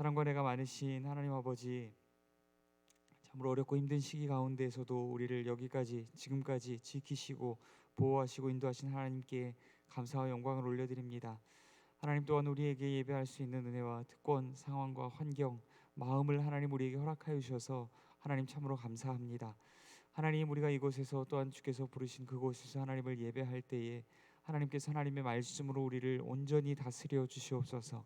사랑과 은혜가 많으신 하나님 아버지, 참으로 어렵고 힘든 시기 가운데에서도 우리를 여기까지 지금까지 지키시고 보호하시고 인도하신 하나님께 감사와 영광을 올려드립니다. 하나님 또한 우리에게 예배할 수 있는 은혜와 특권, 상황과 환경, 마음을 하나님 우리에게 허락하여 주셔서 하나님 참으로 감사합니다. 하나님, 우리가 이곳에서 또한 주께서 부르신 그곳에서 하나님을 예배할 때에 하나님께서 하나님의 말씀으로 우리를 온전히 다스려 주시옵소서.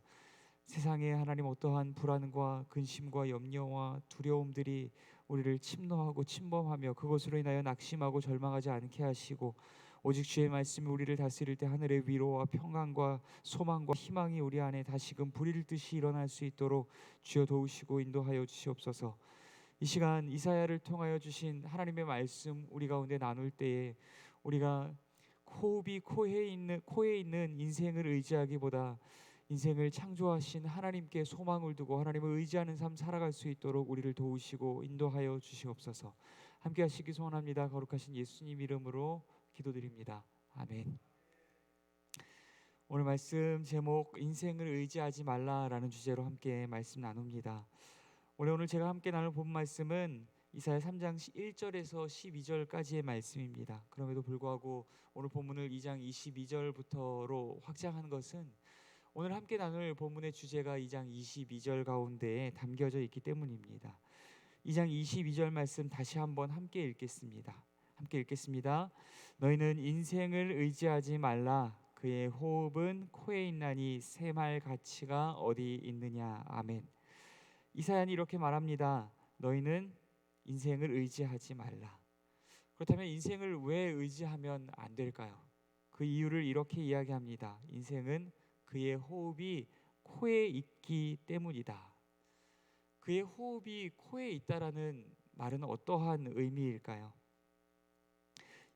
세상에 하나님 어떠한 불안과 근심과 염려와 두려움들이 우리를 침노하고 침범하며 그것으로 인하여 낙심하고 절망하지 않게 하시고, 오직 주의 말씀이 우리를 다스릴 때 하늘의 위로와 평강과 소망과 희망이 우리 안에 다시금 불일 듯이 일어날 수 있도록 주여 도우시고 인도하여 주시옵소서. 이 시간 이사야를 통하여 주신 하나님의 말씀 우리 가운데 나눌 때에 우리가 호흡이 코에 있는 인생을 의지하기보다 인생을 창조하신 하나님께 소망을 두고 하나님을 의지하는 삶 살아갈 수 있도록 우리를 도우시고 인도하여 주시옵소서. 함께 하시기 소원합니다. 거룩하신 예수님 이름으로 기도드립니다. 아멘. 오늘 말씀 제목, 인생을 의지하지 말라라는 주제로 함께 말씀 나눕니다. 오늘 제가 함께 나눌 본 말씀은 이사야 3장 1절에서 12절까지의 말씀입니다. 그럼에도 불구하고 오늘 본문을 2장 22절부터로 확장한 것은 오늘 함께 나눌 본문의 주제가 2장 22절 가운데에 담겨져 있기 때문입니다. 2장 22절 말씀 다시 한번 함께 읽겠습니다. 함께 읽겠습니다. 너희는 인생을 의지하지 말라. 그의 호흡은 코에 있나니 샘할 가치가 어디 있느냐. 아멘. 이사야는 이렇게 말합니다. 너희는 인생을 의지하지 말라. 그렇다면 인생을 왜 의지하면 안 될까요? 그 이유를 이렇게 이야기합니다. 인생은 그의 호흡이 코에 있기 때문이다. 그의 호흡이 코에 있다라는 말은 어떠한 의미일까요?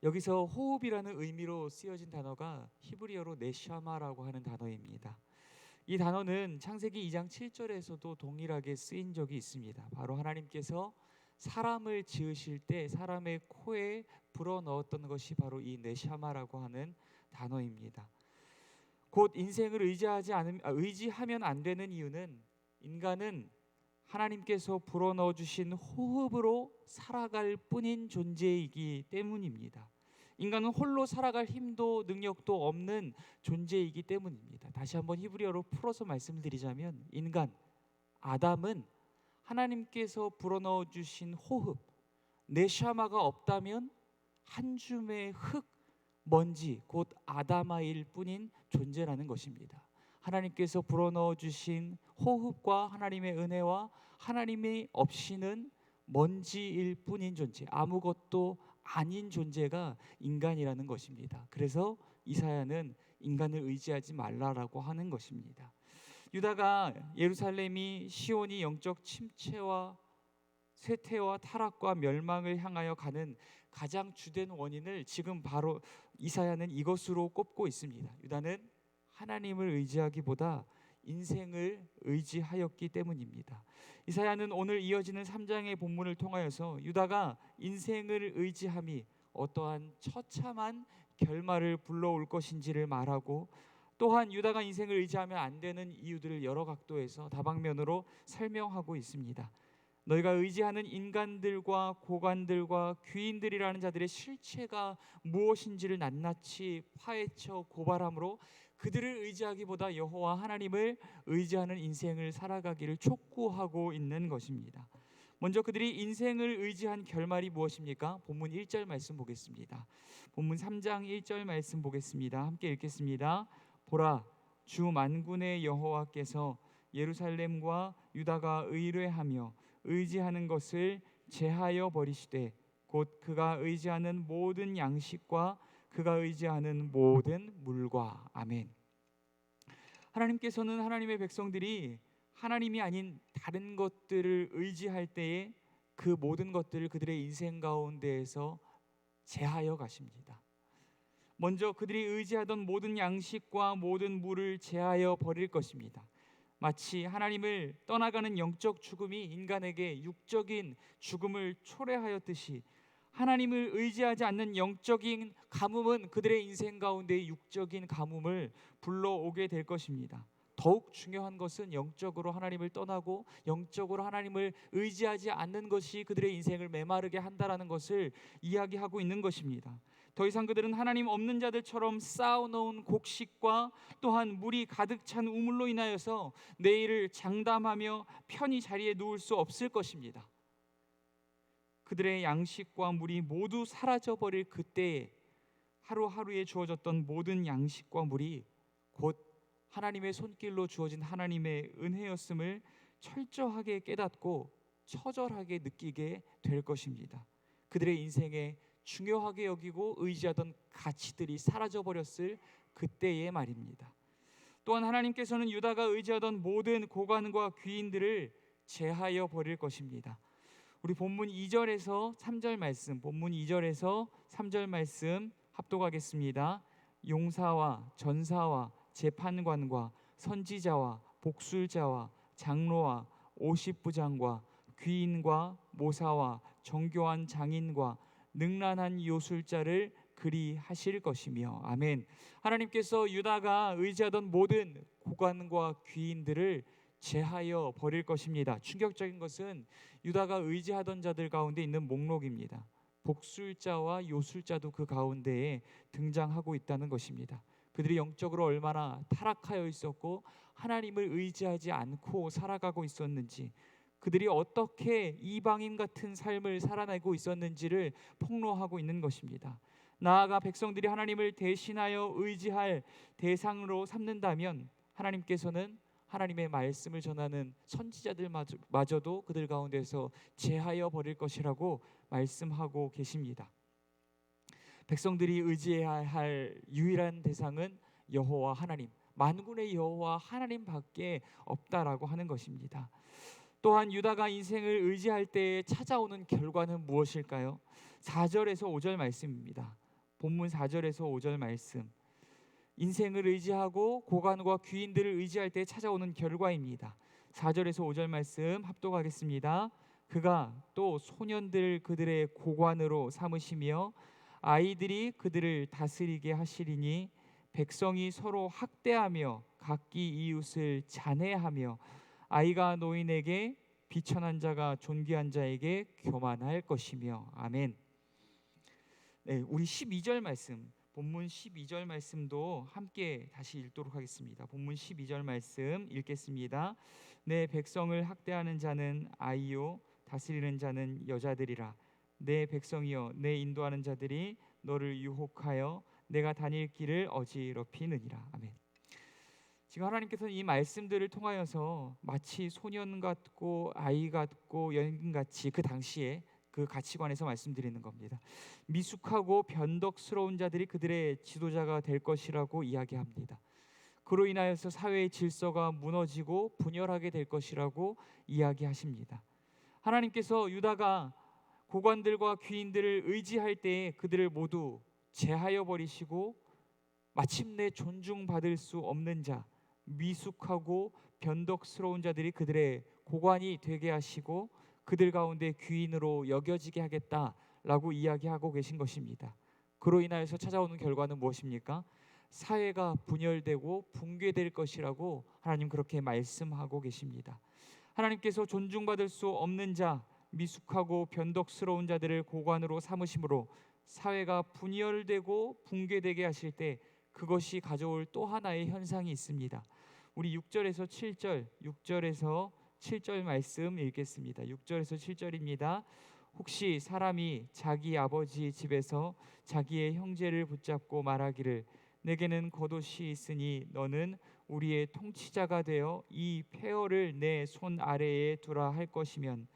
여기서 호흡이라는 의미로 쓰여진 단어가 히브리어로 네샤마라고 하는 단어입니다. 이 단어는 창세기 2장 7절에서도 동일하게 쓰인 적이 있습니다. 바로 하나님께서 사람을 지으실 때 사람의 코에 불어넣었던 것이 바로 이 네샤마라고 하는 단어입니다. 곧 인생을 의지하면 안 되는 이유는 인간은 하나님께서 불어넣어 주신 호흡으로 살아갈 뿐인 존재이기 때문입니다. 인간은 홀로 살아갈 힘도 능력도 없는 존재이기 때문입니다. 다시 한번 히브리어로 풀어서 말씀드리자면 인간 아담은 하나님께서 불어넣어 주신 호흡 네샤마가 없다면 한 줌의 흙 먼지 곧 아다마일 뿐인 존재라는 것입니다. 하나님께서 불어넣어 주신 호흡과 하나님의 은혜와 하나님이 없이는 먼지일 뿐인 존재, 아무것도 아닌 존재가 인간이라는 것입니다. 그래서 이사야는 인간을 의지하지 말라라고 하는 것입니다. 유다가 예루살렘이 시온이 영적 침체와 쇠퇴와 타락과 멸망을 향하여 가는 가장 주된 원인을 지금 바로 이사야는 이것으로 꼽고 있습니다. 유다는 하나님을 의지하기보다 인생을 의지하였기 때문입니다. 이사야는 오늘 이어지는 3장의 본문을 통하여서 유다가 인생을 의지함이 어떠한 처참한 결말을 불러올 것인지를 말하고, 또한 유다가 인생을 의지하면 안 되는 이유들을 여러 각도에서 다방면으로 설명하고 있습니다. 너희가 의지하는 인간들과 고관들과 귀인들이라는 자들의 실체가 무엇인지를 낱낱이 파헤쳐 고발함으로 그들을 의지하기보다 여호와 하나님을 의지하는 인생을 살아가기를 촉구하고 있는 것입니다. 먼저 그들이 인생을 의지한 결말이 무엇입니까? 본문 1절 말씀 보겠습니다. 본문 3장 1절 말씀 보겠습니다. 함께 읽겠습니다. 보라, 주 만군의 여호와께서 예루살렘과 유다가 의뢰하며 의지하는 것을 제하여 버리시되 곧 그가 의지하는 모든 양식과 그가 의지하는 모든 물과. 아멘. 하나님께서는 하나님의 백성들이 하나님이 아닌 다른 것들을 의지할 때에 그 모든 것들을 그들의 인생 가운데에서 제하여 가십니다. 먼저 그들이 의지하던 모든 양식과 모든 물을 제하여 버릴 것입니다. 마치 하나님을 떠나가는 영적 죽음이 인간에게 육적인 죽음을 초래하였듯이 하나님을 의지하지 않는 영적인 가뭄은 그들의 인생 가운데 육적인 가뭄을 불러오게 될 것입니다. 더욱 중요한 것은 영적으로 하나님을 떠나고 영적으로 하나님을 의지하지 않는 것이 그들의 인생을 메마르게 한다라는 것을 이야기하고 있는 것입니다. 더 이상 그들은 하나님 없는 자들처럼 쌓아놓은 곡식과 또한 물이 가득 찬 우물로 인하여서 내일을 장담하며 편히 자리에 누울 수 없을 것입니다. 그들의 양식과 물이 모두 사라져버릴 그때에 하루하루에 주어졌던 모든 양식과 물이 곧 하나님의 손길로 주어진 하나님의 은혜였음을 철저하게 깨닫고 처절하게 느끼게 될 것입니다. 그들의 인생에 중요하게 여기고 의지하던 가치들이 사라져버렸을 그때의 말입니다. 또한 하나님께서는 유다가 의지하던 모든 고관과 귀인들을 제하여 버릴 것입니다. 우리 본문 2절에서 3절 말씀, 본문 2절에서 3절 말씀 합독하겠습니다. 용사와 전사와 재판관과 선지자와 복술자와 장로와 오십부장과 귀인과 모사와 정교한 장인과 능란한 요술자를 그리 하실 것이며. 아멘. 하나님께서 유다가 의지하던 모든 고관과 귀인들을 제하여 버릴 것입니다. 충격적인 것은 유다가 의지하던 자들 가운데 있는 목록입니다. 복술자와 요술자도 그 가운데에 등장하고 있다는 것입니다. 그들이 영적으로 얼마나 타락하여 있었고 하나님을 의지하지 않고 살아가고 있었는지, 그들이 어떻게 이방인 같은 삶을 살아내고 있었는지를 폭로하고 있는 것입니다. 나아가 백성들이 하나님을 대신하여 의지할 대상으로 삼는다면 하나님께서는 하나님의 말씀을 전하는 선지자들마저도 그들 가운데서 제하여 버릴 것이라고 말씀하고 계십니다. 백성들이 의지해야 할 유일한 대상은 여호와 하나님, 만군의 여호와 하나님밖에 없다라고 하는 것입니다. 또한 유다가 인생을 의지할 때에 찾아오는 결과는 무엇일까요? 4절에서 5절 말씀입니다. 본문 4절에서 5절 말씀, 인생을 의지하고 고관과 귀인들을 의지할 때 찾아오는 결과입니다. 4절에서 5절 말씀 합독하겠습니다. 그가 또 소년들을 그들의 고관으로 삼으시며 아이들이 그들을 다스리게 하시리니 백성이 서로 학대하며 각기 이웃을 잔해하며 아이가 노인에게 비천한 자가 존귀한 자에게 교만할 것이며. 아멘. 네, 우리 12절 말씀, 본문 12절 말씀도 함께 다시 읽도록 하겠습니다. 본문 12절 말씀 읽겠습니다. 내 백성을 학대하는 자는 아이요 다스리는 자는 여자들이라. 내 백성이여 내 인도하는 자들이 너를 유혹하여 내가 다닐 길을 어지럽히느니라. 아멘. 지금 하나님께서는 이 말씀들을 통하여서 마치 소년 같고 아이 같고 여인같이 그 당시에 그 가치관에서 말씀드리는 겁니다. 미숙하고 변덕스러운 자들이 그들의 지도자가 될 것이라고 이야기합니다. 그로 인하여서 사회의 질서가 무너지고 분열하게 될 것이라고 이야기하십니다. 하나님께서 유다가 고관들과 귀인들을 의지할 때에 그들을 모두 제하여 버리시고 마침내 존중받을 수 없는 자, 미숙하고 변덕스러운 자들이 그들의 고관이 되게 하시고 그들 가운데 귀인으로 여겨지게 하겠다라고 이야기하고 계신 것입니다. 그로 인하여서 찾아오는 결과는 무엇입니까? 사회가 분열되고 붕괴될 것이라고 하나님 그렇게 말씀하고 계십니다. 하나님께서 존중받을 수 없는 자, 미숙하고 변덕스러운 자들을 고관으로 삼으심으로 사회가 분열되고 붕괴되게 하실 때 그것이 가져올 또 하나의 현상이 있습니다. 우리 6절에서 7절 말씀 읽겠습니다. 6절에서 7절입니다. 혹시 사람이 자기 아버지 집에서 자기의 형제를 붙잡고 말하기를 내게는 겉옷이 있으니 너는 우리의 통치자가 되어 이 폐허를 내 손 아래에 두라 할 것이면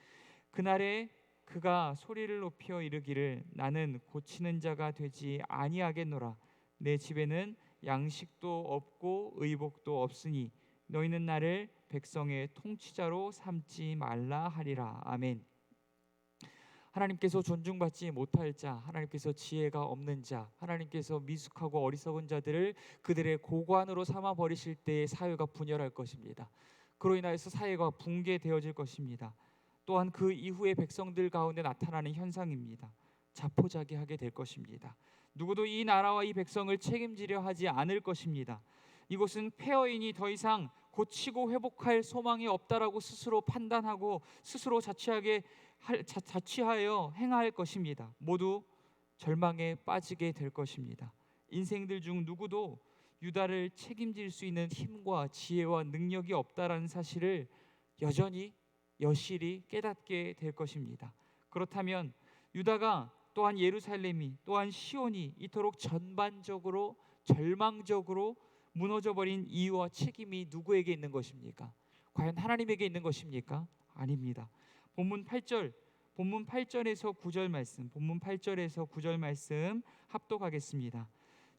그날에 그가 소리를 높여 이르기를 나는 고치는 자가 되지 아니하겠노라. 내 집에는 양식도 없고 의복도 없으니 너희는 나를 백성의 통치자로 삼지 말라 하리라. 아멘. 하나님께서 존중받지 못할 자, 하나님께서 지혜가 없는 자, 하나님께서 미숙하고 어리석은 자들을 그들의 고관으로 삼아 버리실 때에 사회가 분열할 것입니다. 그로 인하여서 사회가 붕괴되어질 것입니다. 또한 그 이후에 백성들 가운데 나타나는 현상입니다. 자포자기하게 될 것입니다. 누구도 이 나라와 이 백성을 책임지려 하지 않을 것입니다. 이곳은 폐허이니 더 이상 고치고 회복할 소망이 없다라고 스스로 판단하고 스스로 자취하여 행할 것입니다. 모두 절망에 빠지게 될 것입니다. 인생들 중 누구도 유다를 책임질 수 있는 힘과 지혜와 능력이 없다라는 사실을 여실히 깨닫게 될 것입니다. 그렇다면 유다가 또한 예루살렘이 또한 시온이 이토록 전반적으로 절망적으로 무너져버린 이유와 책임이 누구에게 있는 것입니까? 과연 하나님에게 있는 것입니까? 아닙니다. 본문 8절에서 9절 말씀, 본문 8절에서 9절 말씀 합독하겠습니다.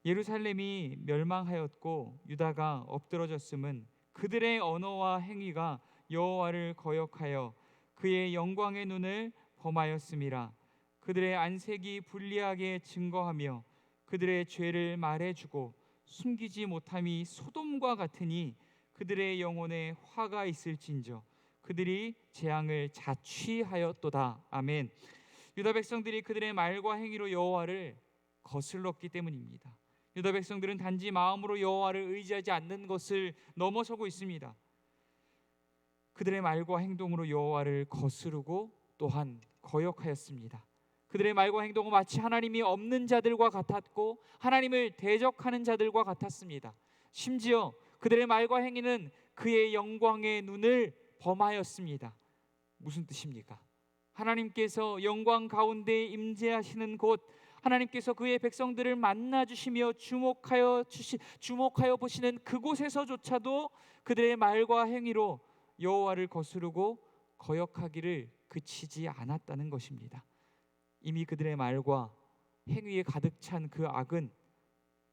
예루살렘이 멸망하였고 유다가 엎드러졌음은 그들의 언어와 행위가 여호와를 거역하여 그의 영광의 눈을 범하였음이라. 그들의 안색이 불리하게 증거하며 그들의 죄를 말해주고 숨기지 못함이 소돔과 같으니 그들의 영혼에 화가 있을진저 그들이 재앙을 자취하였도다. 아멘. 유다 백성들이 그들의 말과 행위로 여호와를 거슬렀기 때문입니다. 유다 백성들은 단지 마음으로 여호와를 의지하지 않는 것을 넘어서고 있습니다. 그들의 말과 행동으로 여호와를 거스르고 또한 거역하였습니다. 그들의 말과 행동은 마치 하나님이 없는 자들과 같았고 하나님을 대적하는 자들과 같았습니다. 심지어 그들의 말과 행위는 그의 영광의 눈을 범하였습니다. 무슨 뜻입니까? 하나님께서 영광 가운데 임재하시는 곳, 하나님께서 그의 백성들을 만나 주시며 주목하여 보시는 그곳에서조차도 그들의 말과 행위로 여호와를 거스르고 거역하기를 그치지 않았다는 것입니다. 이미 그들의 말과 행위에 가득 찬 그 악은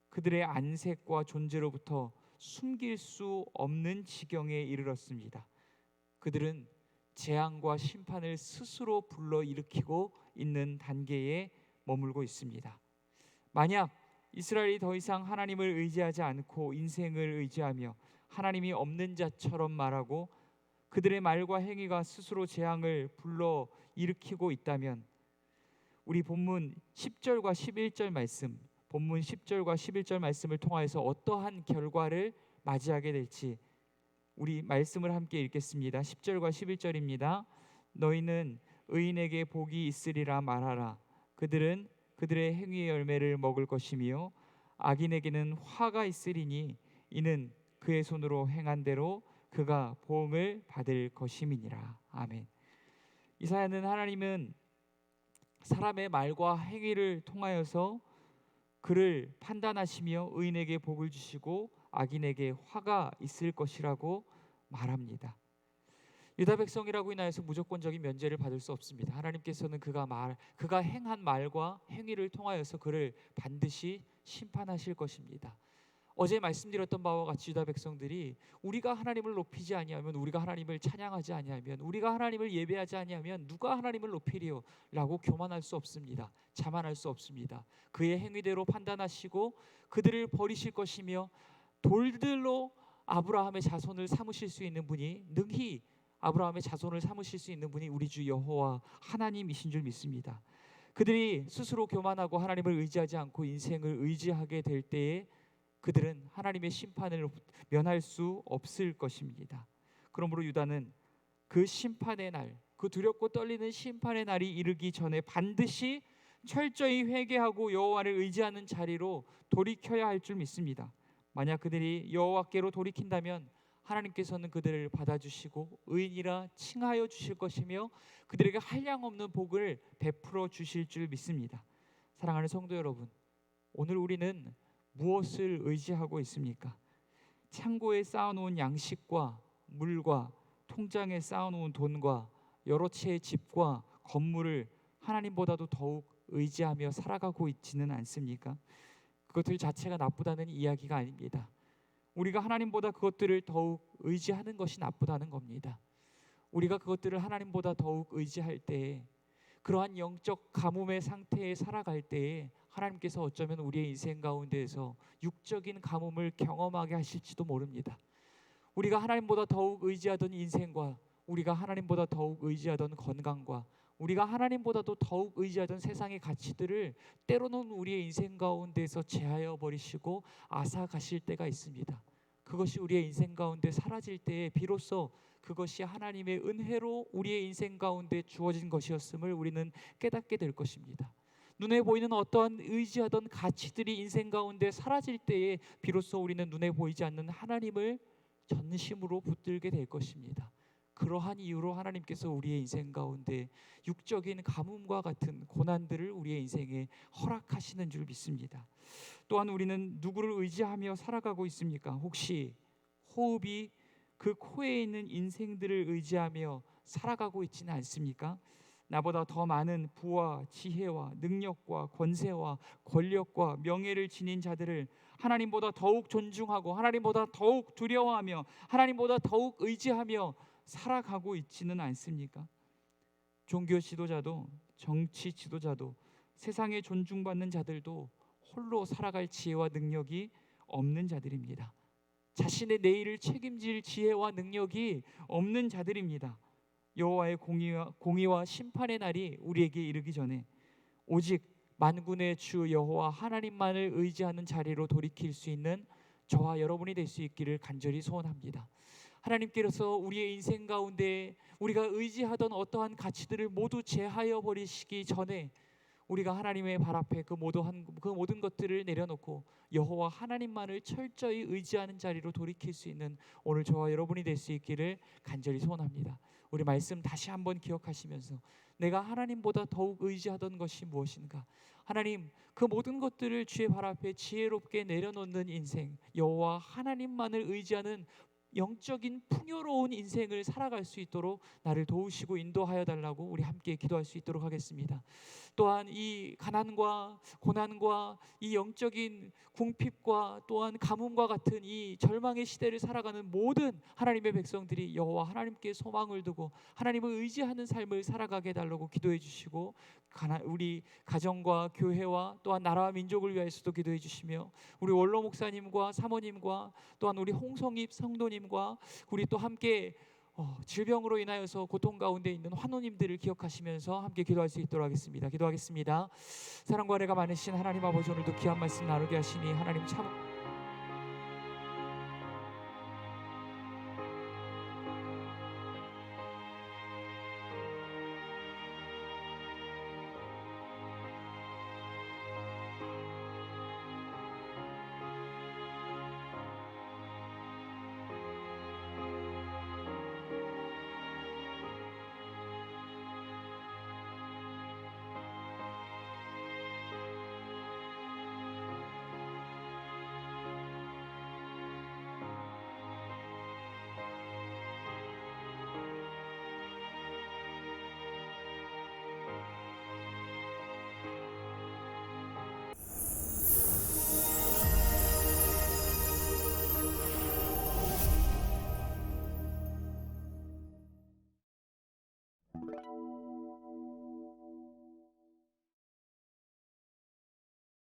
그들의 안색과 존재로부터 숨길 수 없는 지경에 이르렀습니다. 그들은 재앙과 심판을 스스로 불러일으키고 있는 단계에 머물고 있습니다. 만약 이스라엘이 더 이상 하나님을 의지하지 않고 인생을 의지하며 하나님이 없는 자처럼 말하고 그들의 말과 행위가 스스로 재앙을 불러일으키고 있다면 우리 본문 10절과 11절 말씀, 본문 10절과 11절 말씀을 통하여서 어떠한 결과를 맞이하게 될지 우리 말씀을 함께 읽겠습니다. 10절과 11절입니다. 너희는 의인에게 복이 있으리라 말하라. 그들은 그들의 행위의 열매를 먹을 것이며 악인에게는 화가 있으리니 이는 그의 손으로 행한 대로 그가 보응을 받을 것임이니라. 아멘. 이사야는 하나님은 사람의 말과 행위를 통하여서 그를 판단하시며 의인에게 복을 주시고 악인에게 화가 있을 것이라고 말합니다. 유다 백성이라고 인하여서 무조건적인 면제를 받을 수 없습니다. 하나님께서는 그가 행한 말과 행위를 통하여서 그를 반드시 심판하실 것입니다. 어제 말씀드렸던 바와 같이 유다 백성들이 우리가 하나님을 높이지 아니하면, 우리가 하나님을 찬양하지 아니하면, 우리가 하나님을 예배하지 아니하면 누가 하나님을 높이리요? 라고 교만할 수 없습니다. 자만할 수 없습니다. 그의 행위대로 판단하시고 그들을 버리실 것이며 돌들로 아브라함의 자손을 삼으실 수 있는 분이, 능히 아브라함의 자손을 삼으실 수 있는 분이 우리 주 여호와 하나님이신 줄 믿습니다. 그들이 스스로 교만하고 하나님을 의지하지 않고 인생을 의지하게 될 때에 그들은 하나님의 심판을 면할 수 없을 것입니다. 그러므로 유다는 그 심판의 날, 그 두렵고 떨리는 심판의 날이 이르기 전에 반드시 철저히 회개하고 여호와를 의지하는 자리로 돌이켜야 할 줄 믿습니다. 만약 그들이 여호와께로 돌이킨다면 하나님께서는 그들을 받아주시고 의인이라 칭하여 주실 것이며 그들에게 한량없는 복을 베풀어 주실 줄 믿습니다. 사랑하는 성도 여러분, 오늘 우리는 무엇을 의지하고 있습니까? 창고에 쌓아놓은 양식과 물과 통장에 쌓아놓은 돈과 여러 채의 집과 건물을 하나님보다도 더욱 의지하며 살아가고 있지는 않습니까? 그것들 자체가 나쁘다는 이야기가 아닙니다. 우리가 하나님보다 그것들을 더욱 의지하는 것이 나쁘다는 겁니다. 우리가 그것들을 하나님보다 더욱 의지할 때에, 그러한 영적 가뭄의 상태에 살아갈 때에 하나님께서 어쩌면 우리의 인생 가운데에서 육적인 가뭄을 경험하게 하실지도 모릅니다. 우리가 하나님보다 더욱 의지하던 인생과 우리가 하나님보다 더욱 의지하던 건강과 우리가 하나님보다도 더욱 의지하던 세상의 가치들을 때로는 우리의 인생 가운데에서 제하여 버리시고 앗아가실 때가 있습니다. 그것이 우리의 인생 가운데 사라질 때에 비로소 그것이 하나님의 은혜로 우리의 인생 가운데 주어진 것이었음을 우리는 깨닫게 될 것입니다. 눈에 보이는 어떠한 의지하던 가치들이 인생 가운데 사라질 때에 비로소 우리는 눈에 보이지 않는 하나님을 전심으로 붙들게 될 것입니다. 그러한 이유로 하나님께서 우리의 인생 가운데 육적인 가뭄과 같은 고난들을 우리의 인생에 허락하시는 줄 믿습니다. 또한 우리는 누구를 의지하며 살아가고 있습니까? 혹시 호흡이 그 코에 있는 인생들을 의지하며 살아가고 있지는 않습니까? 나보다 더 많은 부와 지혜와 능력과 권세와 권력과 명예를 지닌 자들을 하나님보다 더욱 존중하고 하나님보다 더욱 두려워하며 하나님보다 더욱 의지하며 살아가고 있지는 않습니까? 종교 지도자도 정치 지도자도 세상에 존중받는 자들도 홀로 살아갈 지혜와 능력이 없는 자들입니다. 자신의 내일을 책임질 지혜와 능력이 없는 자들입니다. 여호와의 공의와 심판의 날이 우리에게 이르기 전에 오직 만군의 주 여호와 하나님만을 의지하는 자리로 돌이킬 수 있는 저와 여러분이 될 수 있기를 간절히 소원합니다. 하나님께서 우리의 인생 가운데 우리가 의지하던 어떠한 가치들을 모두 제하여 버리시기 전에 우리가 하나님의 발 앞에 그 모든 것들을 내려놓고 여호와 하나님만을 철저히 의지하는 자리로 돌이킬 수 있는 오늘 저와 여러분이 될 수 있기를 간절히 소원합니다. 우리 말씀 다시 한번 기억하시면서 내가 하나님보다 더욱 의지하던 것이 무엇인가? 하나님, 그 모든 것들을 주의 발 앞에 지혜롭게 내려놓는 인생, 여호와 하나님만을 의지하는 영적인 풍요로운 인생을 살아갈 수 있도록 나를 도우시고 인도하여 달라고 우리 함께 기도할 수 있도록 하겠습니다. 또한 이 가난과 고난과 이 영적인 궁핍과 또한 가뭄과 같은 이 절망의 시대를 살아가는 모든 하나님의 백성들이 여호와 하나님께 소망을 두고 하나님을 의지하는 삶을 살아가게 해달라고 기도해 주시고 우리 가정과 교회와 또한 나라와 민족을 위하여서도 기도해 주시며 우리 원로 목사님과 사모님과 또한 우리 홍성입 성도님과 우리 또 함께 질병으로 인하여서 고통 가운데 있는 환우님들을 기억하시면서 함께 기도할 수 있도록 하겠습니다. 기도하겠습니다. 사랑과 은혜가 많으신 하나님 아버지, 오늘도 귀한 말씀 나누게 하시니 하나님 참